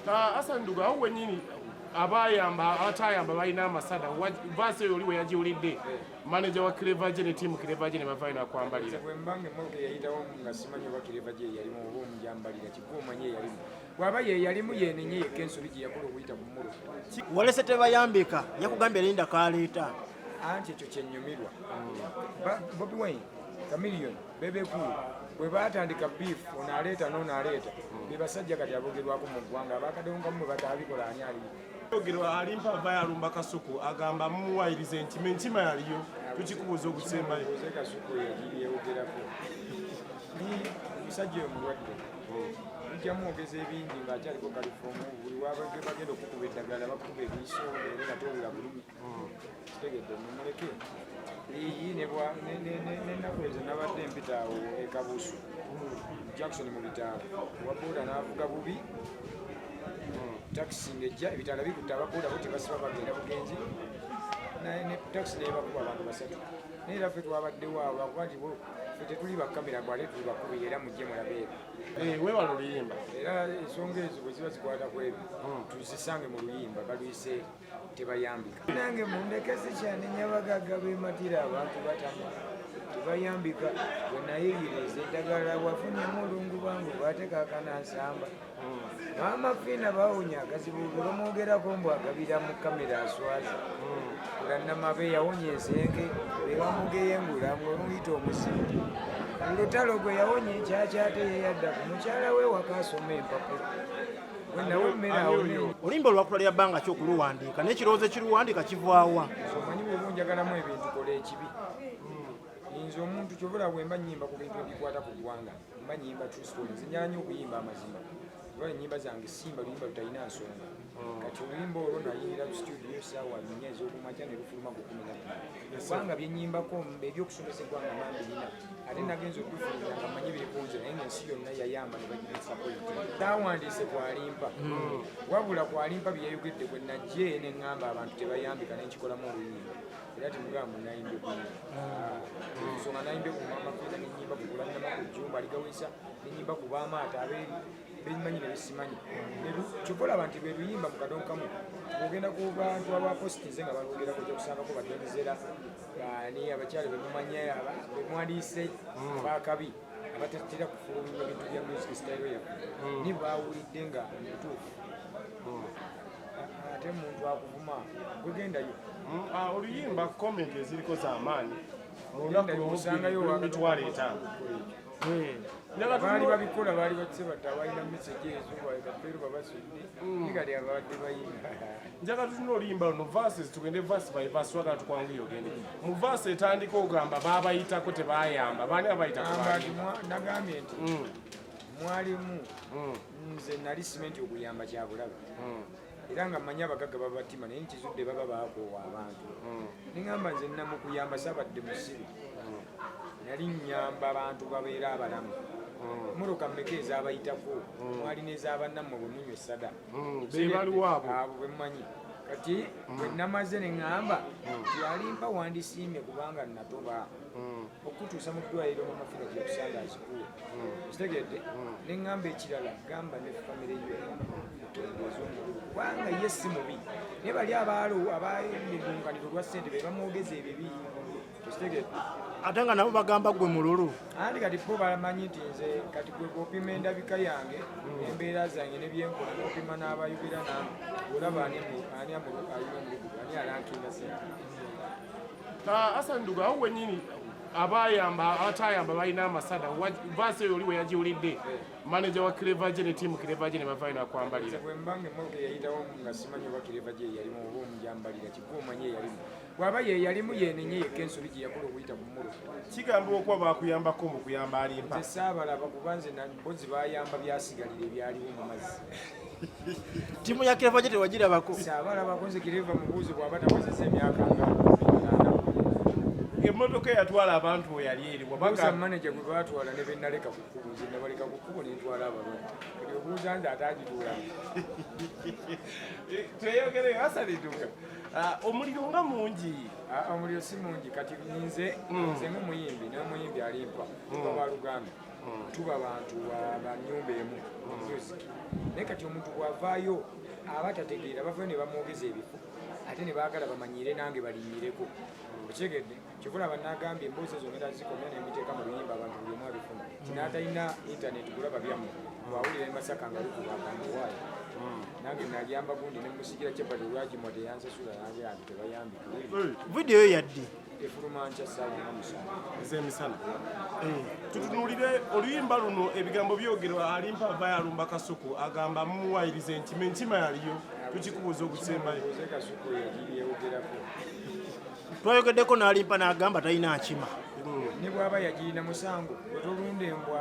Hassan Nduga awo wenyini abayamba abatayamba balina amasada vasi oli we yagiwulidde manager wa Clever ne team Clever ne bavaina kwambalira bwembange moke yayitawo nga simanyi oba Clever yalimu oba omujambalira kikuumanye yalimu bwaba yalimu yenenye yekensobi gye yakola okuyita ku mmulu walese Tebayambika yakugambye linda kaleeta anti ekyo kyennyumirwa Bobi Wine Chameleone bebeku bwe batandika beef onaleeta n'onaleeta be basajja kati abogerwako mu ggwanga abakadongamu bwe batabikola ani ali ogerwa Alimpa vaya alumba kasuku agamba muwayirize nti Enkima yaliyo tukikubuza okusembayo kasuku yagiri yewogerako ni musajja omulwadde ujja mwogeza ebingi ng'akyaliko kalifomu buli bagenda okukuba eddagala bakuba ebiiso era nga towula bulumi kitegedde mumuleke iyi nenaku ezo nabadde mpita awo ekabuusu Jackson mu bitaala owabuuda n'avuga bubi taxi ngejja ebitaala bikutta ababuuda bo tebasiba bagenda bugenzi ne taxi nebakuba abantu basatu naye era ffe twabaddewo awo lwakuba nti ffe tetuli bakamera gwate tuli bakubiri era mujje mulabeera weewala oluyimba era ensonga ezo bwe ziba zikwata ku ebyo tuzisange mu luyimba baluyise Tebayambika nange mundekesi kyane nyabagagga bematira abantu batama Tebayambika bwe nayigiriza eddagala wafunyemu olungu bangu batekakana nsamba maama fiina bawonya akazibu bamwogerako mbu agabira mu kamera aswaza kulannamabe yawonya ensenke bebamugeyengula ng'omuyita omuzibu olutalo gwe yawonya ekyakyate yeyadda ku mukyala we wakasoma empapula olimba olwakula lya bbanga ki okuluwandiika n'ekirowoozo ekiruwandiika kivaawa omanyi bweba onjagalamu ebintu kola ekibi nze omuntu kyobula bwemba nyimba ku bintu ebikwata ku ggwanga mba nyimba true story nzinyala nnyo okuyimba amazima kuba ennyimba zange simba luyimba lutalina nsonga kati oluyimba olwo nayingira ku studio saawa 4 ez'okumakya ne lufuluma ku 12 kubanga byenyimbako ebyokusomesebwa nga mambirina ate nagenza okufulumira nga manyi birikunze naye ngaensi yonna yayamba ne bagisapoiti tawandiise ku Alimpa wabula ku Alimpa byeyayogedde bwe najje ne ŋŋamba abantu Tebayambika nenkikolamu oluyimba era timugamba munayimbe kusonga nayimbe ku mamafiina nenyimba ku kulannama ku jjumba aligawisa nenyimba ku baamaata abeeri bemanyi ne besimanyi kyokola abantu bwe luyimba mu kadonkamu ogenda ku bantu abapositize nga balwogerako kyokusangako badenzera ani abakyala bemumanya bemwandiise abakabi abatatera kufulumya bintu bya music style yaffe ni bawulidde nga mutuufu ate muntu akuvuma gwegendayo oluyimba komenti eziriko z'amaanyi musangayo mitwalo 5 baali babikola baali bakisebata balina meseji ezo bakapeeru babasudde nikati abadde bayimba njagala tutuna oluyimba luno verses tugende verse by verse twagala tukwanguye ogende mu verse etandika ogamba baabayitako tebayamba baani abayitako nagambye nti mwalimu nze nali simenti okuyamba kyabulabe era nga mmanyi abagagga babatima naye nkizudde baba baakoowa abantu neŋŋamba nze namukuyamba sabadde musiru nali nnyamba abantu babeera abalamu muruka mmeka ezaabayitako mwali n'ezabannamwe bwemunywa essada abo bemmanyi kati bwe namaze ne ŋŋamba nti Alimpa wandisiimye kubanga natoba okutuusa mu ddwaliro mamafiina gye yakusanga azikuwe kitegedde ne ŋŋamba ekirala gamba ne famire yo otongoza omululu kubanga ye si mubi naye bali abaalo abaemidunganiro lwa ssente be bamwogeza ebibi kitegedde ate nga nabo bagamba gwe mululu andi kati bo bamanyi nti nze kati gwe gopima endabika yange embeera zange nebyenkola nopima n'abayogera namwe olaba ani alankinga sente Hassan Nduga awo wenyini abayamba abatayamba balina amasada vasi oli we yagiwulidde manager wa Clever ne team Clever ne bavaina kwambalira bwembange moke yayitawo nga simanyi oba Clever yalimu oba omujambalira kikuumanye yalimu bwaba yalimu yenenye yekensobi gye yakola okuyita ku mmulu kigambibwa okuba bakuyambako mu kuyamba Alimpa nze saabalaba kuba nze mpozi bayamba byasigalira ebyaliwo mu mazzi ttiimu ya Clever tewagirabako saabalabako nze Clever mubuuzi bwaba takozesa emyaka nga emmotoka eyatwala abantu we yali eri wabaga manager gwe batwala ne bennaleka ku kkubo nze nabaleka ku kkubo nentwala abalwadde kati obuuza nze atagituulamu tweyogere Hassan Nduga omuliro nga mungi omuliro si mungi kati nze ng'omuyimbi n'omuyimbi Alimpa baluganda tuba bantu abanyumba emu music naye kati omuntu bwavaayo aba tategeera bavayo ne bamwogeza ebifo ate ne baagala bamanyire nange balinyireko okitegedde kyokula banagambye emboozi ezo ngenda zikomya nemiteeka mu biyimba abantu buli omu abifuna tinaatalina intaneti kulaba byammwe bwawulira emasaka nga lukubakambuwaayo nange nalyamba gundi nemusikira kyepati olwagimwa teyansasula nange yange tebayambika vidiyo yaddi efulumanca saawa nga musanvu ez'emisana tutunulire oluyimba luno ebigambo byogerwa Alimpa avaayo alumba Kasuku agamba mumuwayiriza Enkima Enkima yaliyo tukikubuuza okusembayo Kasuku yagiryewogerako twayogeddeko n'Alimpa n'agamba talina Nkima ne bw'aba yagirina musango wetolunda embwa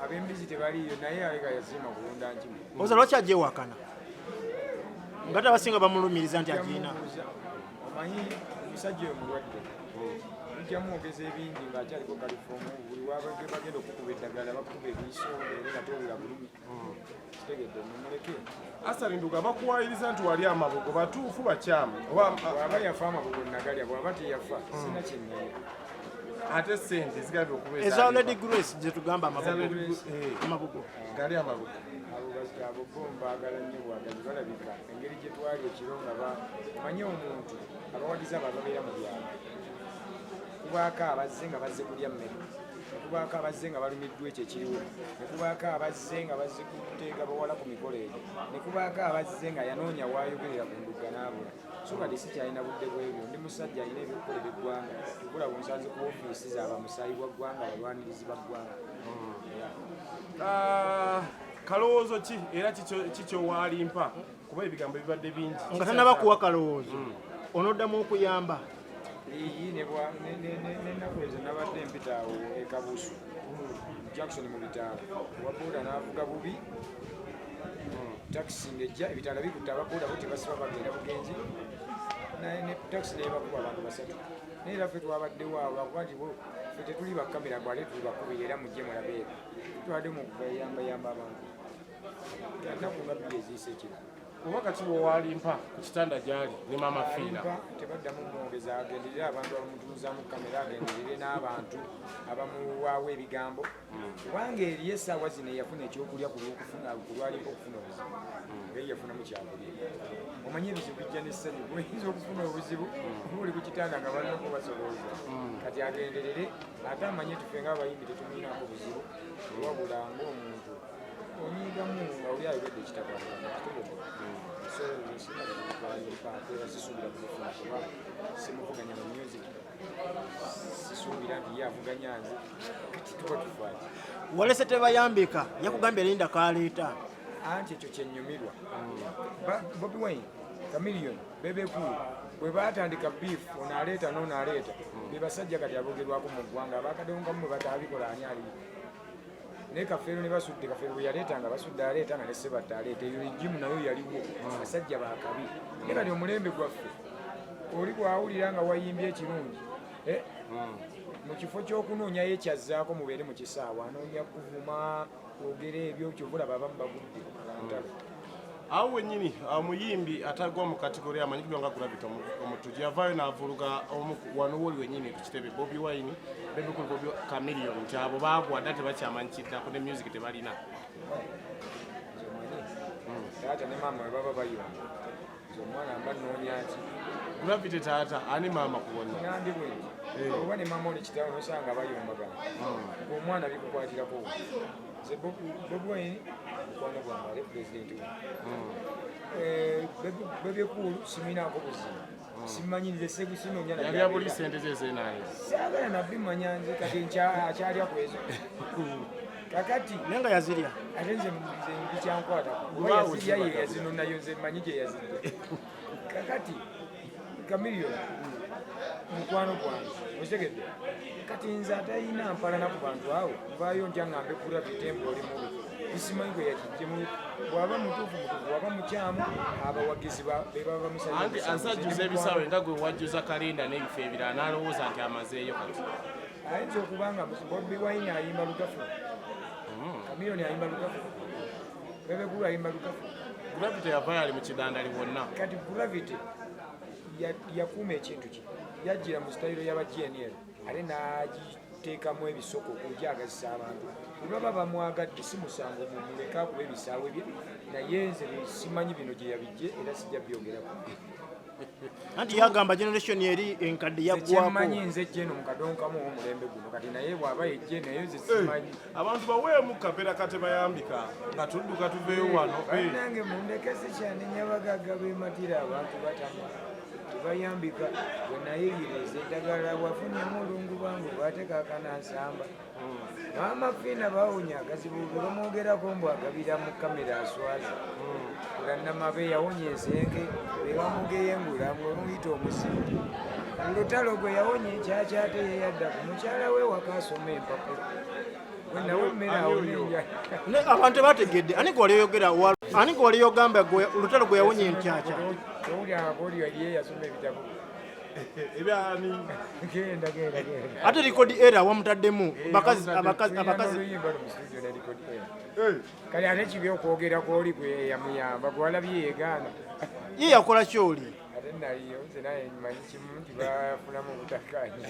ab'embizi tebaliyo naye aleka yazima kulunda Nkima oza lwaki ajja ewakana nga tabasinga bamulumiriza nti agirina omanyi omusajja oyo mulwadde bijamwogeza ebingi ng'akyaliko kalifomu buli bagenda okukuba eddagala bakuba ebiiso era nga towula bulumi kitegedde mumuleke Hassan Nduga bakuwayiriza nti wali amabugo batuufu bakyamu bw'aba yafa amabugo nagalya bw'aba teyafa sina kyennaye ate sente zigambye okubeeza eza Lady Grace gye tugamba amabugo gali amabugo abo bo mbaagala nnyo bwagazi balabika engeri gye twali ekiro nga manye omuntu abawagizi abo ababeera mu byalo kubaako abazze nga bazze kulya mmere nekubaako abazze nga balumiddwa ekyo ekiriwo nekubaako abazze nga bazze kuteeka bawala ku mikolo egyo nekubaako abazze nga yanoonya waayogerera ku Ndugga n'abula so kati sikyalina budde bwebyo ndi musajja alina ebyokukolera eggwanga tukula bunsanze ku ofiisi z'abamusaayi bwa ggwanga balwanirizi ba ggwanga kalowoozo ki era kikyowa Alimpa kuba ebigambo bibadde bingi nga tannabakuwa kalowoozo onoddamu okuyamba iyi nenaku ezo nabadde mpitaawo ekabuusu Jackson mu bitaala wabuuda n'avuga bubi takisi ngejja ebitaala bikutta ababuuda bo tebasiba bagenda bugenzi takisi nebakuba abantu basatu naye era ffe twabaddewo awo lwakuba nti ffe tetuli bakamera gwate tuli bakubiri era mujje mulabeera tutwadde mu kuyambayamba abantu naku nga bbiri eziisa ekiro obaka kibowa Alimpa ku kitanda gyali ne Mama Fiina tebaddamu mwogeza agenderere abantu abamutuuzaamu kamera agenderere n'abantu abamuwaawo ebigambo kubanga eri essaawa zino eyafuna ekyokulya ku lwalimpa okufuna obuzibu ngeri yafunamu kyakulya omanye ebizibu bijja n'essanyu oyinza okufuna obuzibu oli ku kitanda nga balina okubasolooza kati agenderere ate amanye tufe ng'abayimbi tetumuyinaako buzibu wabula ng'omuntu onyigamu nga oli ayogedde ekitakwatagana sisuubira kuzifuna kuba simuvuganya mu music sisuubira nti ye avuganya nze kati tuba tufaaki walese Tebayambika yakugambye linda kaleeta anti ekyo kyennyumirwa Bobi Wine Chameleone bebekulu bwe baatandika beef ono aleeta n'ono aleeta be basajja kati abogerwako mu ggwanga abakadongamu bwe bataabikola ani aliyo naye Kafeero ne basudde Kafeero bwe yaleetanga basudde aleeta nga ne Sebatta aleeta eyo regimu nayo yaliwo abasajja bakabi naye kati omulembe gwaffe oli bwawulira nga wayimbye ekirungi mu kifo ky'okunoonyayo ekyazzaako mubeere mu kisaawa anoonya kuvuma kwogera ebyo kyovula babamu bagudde awo wennyini omuyimbi atagwa mu kategori amanyikibwa nga Gravity omutuji avaayo n'avuluga wano woli wennyini ku kitebe Bobi Wine bebikulu Bobi Chameleone nti abo baagwa dda tebakyamanyikiddako ne music tebalina taata ne maama we baba bayonga omwana amba nnoonya ki Gravity taata ani maama kuwonna nandi bwenti oba ne maama oli kitaawe nosanga bayombagana omwana bikukwatirako nze Bobi Wine mukwano gwange ale pulezidenti we bebyekulu siminaako buzibu simanyirize sinoonya yali abuli sente zezenaye saagala nabimanya nze kati akyalya ku ezo kakati naye nga yazirya ate nze bikyankwata kuba yazirya ye yazinonayo nze manyi gye yazidde kakati Chameleone mukwano gwange okitegedde kati nze atalina mpalana ku bantu awo nvaayo ntya ngambe Gravity embu oli mubi isimanyi gwe yakijjemu bw'aba mutuufu bw'aba mukyamu abawagizi be baba bamusajja anti asajjuza ebisaawe nga gwe wajjuza kalenda n'ebifo ebirala n'alowooza nti amazeeyo kati ayinza okuba nga Bobi Wine ayimba lugafu Chameleone ayimba lugafu bebekulu ayimba lugafu Gravity yavaayo ali mu kidandali bonna kati Gravity yakuuma ekintu kye yajjira mu sitayiro y'aba GNL ate n'agiteekamu ebisoko okugyagazisa abantu baba bamwagadde si musango mumuleka kuba ebisaawe bye naye nze simanyi bino gye yabijje era sijja byogerako anti yagamba generation eri enkadde yaggwako manyi nze jeno mukadonkamu omulembe guno kati naye bw'aba yejje naye nze simanyi abantu baweemu kapeera katebayambika nga tudduka tuveeyo wano nange mundekesi cyane nyabagagga beematira abantu batama tebayambika bwe nayeyiriza eddagala wafunyemu olungu bangu batekakana nsamba maamafiina bawonya akazibu bwe bamwogerako mbu agabira mu kamera aswaza kulannamabe yawonya ensenke bebamugeyengula ng'omuyita omusimu olutalo gwe yawonya ekyakyate yeyadda ku mukyala we wakasoma empapula wenawe emmere awonenja abantu tebategedde ani gwe wali yogamba olutalo gwe yawonya enkyakya owulyakoli yali yeyasoma ebitabo ebyani genda ate likodi era wamutaddemu abakazi kale ate kibi okwogera kwoli gwe yamuyamba gwalabye yegaana ye yakola kyoli ate naliyo nze naye manyi kimu nti bafunamu obutakkaanya